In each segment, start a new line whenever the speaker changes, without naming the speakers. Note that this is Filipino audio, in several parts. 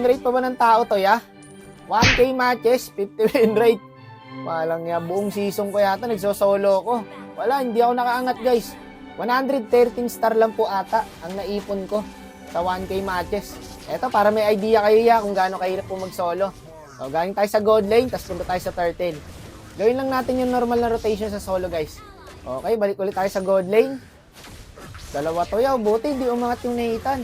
win rate pa ba ng tao to, ya? 1K matches, 50 win rate. Walang ya, buong season ko yata, nagsosolo ko. Wala, hindi ako nakaangat guys. 113 star lang po ata ang naipon ko sa 1K matches. Eto, para may idea kayo ya kung gaano kahirap po mag-solo. So, galing tayo sa gold lane, tapos punta tayo sa turtle. Gawin lang natin yung normal na rotation sa solo guys. Okay, balik ulit tayo sa gold lane. Dalawa to ya, buti hindi umangat yung Nathan.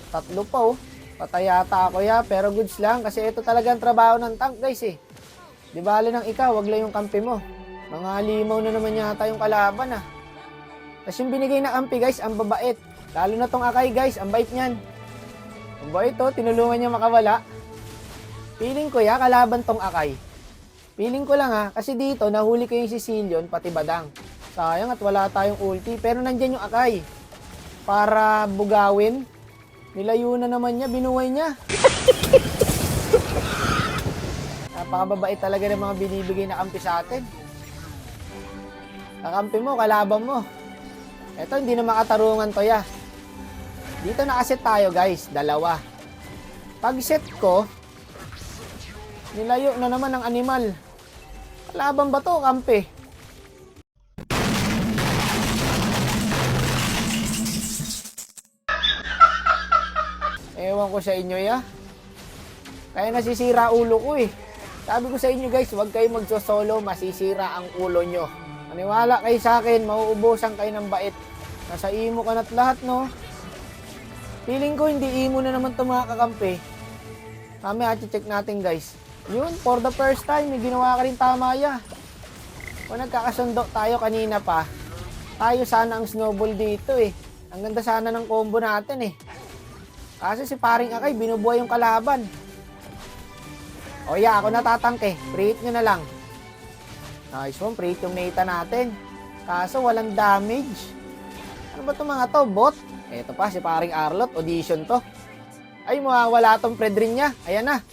Tatlo pa oh. Patay yata ako ya, pero goods lang kasi ito talagang trabaho ng tank guys eh. Di bale nang ikaw, wag lang yung kampi mo. Mga limaw na naman yata yung kalaban ah. Tapos yung binigay na kampi guys, ang babait. Lalo na tong Akai guys, ang bait niyan. Ang bait oh, tinulungan niya makawala. Feeling ko ya, kalaban tong Akai. Feeling ko lang ha, kasi dito nahuli ko yung Sicilian pati Badang. Sayang at wala tayong ulti, pero nandyan yung Akai. Para bugawin. Nilayo na naman niya, binuhay niya. Napakababait talaga ng mga binibigay na kampi sa atin. Kakampi mo, kalaban mo. Eto, hindi na makatarungan to ya. Dito nakaset tayo guys, dalawa. Pag set ko, nilayo na naman ang animal. Kalaban ba to, kampi? Ewan ko sa inyo ya. Kaya nasisira ulo ko eh. Sabi ko sa inyo guys, huwag kayo magsosolo, masisira ang ulo nyo. Maniwala kayo sa akin, mauubusan kayo ng bait. Nasa imo ka na't lahat no. Feeling ko hindi imo na naman ito mga kakampi. Mamaya check natin guys. Yun, for the first time, may ginawa ka rin tama ya. Kung nagkakasundo tayo kanina pa, tayo sana ang snowball dito eh. Ang ganda sana ng combo natin eh. Kasi si paring Akai, binubuhay yung kalaban. O yeah, ako natatangke. Pre-hit nyo na lang. Nice one, pre-hit yung Nathan natin. Kaso walang damage. Ano ba itong mga to? Bot? Eto pa, si paring Arlot. Audition to. Ay, mawawala tong Predrin niya. Ayan na.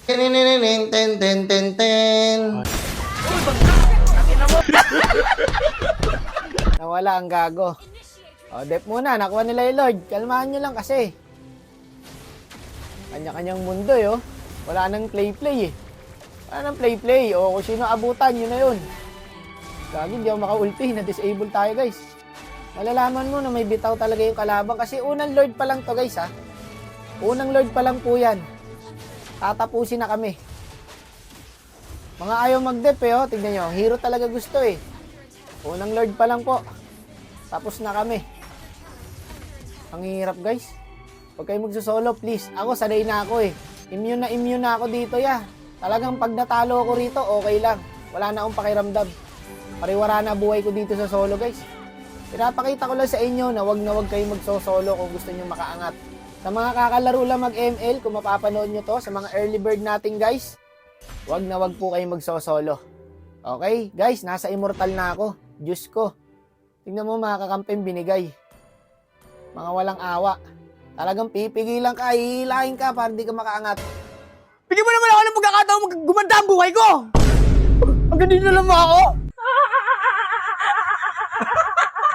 Nawala ang gago. O, dep muna. Nakuha nila yung Lord. Kalmahan nyo lang kasi. Kanya-kanyang mundo eh, oh. Wala nang play-play eh. Wala nang play-play. O kung sino abutan, yun na yun. Gagi, hindi ako maka-ulti. Na-disable tayo guys. Malalaman mo na may bitaw talaga yung kalaban. Kasi unang Lord pa lang to guys ha. Unang Lord pa lang po yan. Tatapusin na kami. Mga ayaw mag-dep eh, oh. Tignan nyo. Hero talaga gusto eh. Unang Lord pa lang po. Tapos na kami. Ang hirap guys. Huwag kayo magsosolo, please. Ako, sanay na ako eh. Immune na ako dito, ya. Talagang pag natalo ako rito, okay lang. Wala na akong pakiramdam. Pariwara na buhay ko dito sa solo, guys. Pinapakita ko lang sa inyo na wag kayo magsosolo kung gusto nyo makaangat. Sa mga kakalaro lang mag-ML, kung mapapanood nyo to, sa mga early bird natin, guys, wag po kayo magsosolo. Okay? Guys, nasa immortal na ako. Diyos ko. Tingnan mo mga kakamping binigay. Mga walang awa. Talagang pipigilan ka, hihilahin ka para di ka makaangat.
Bigyan mo naman ako ng pagkakataon gumanda ang buhay ko! Hanggang dito lang mo ako!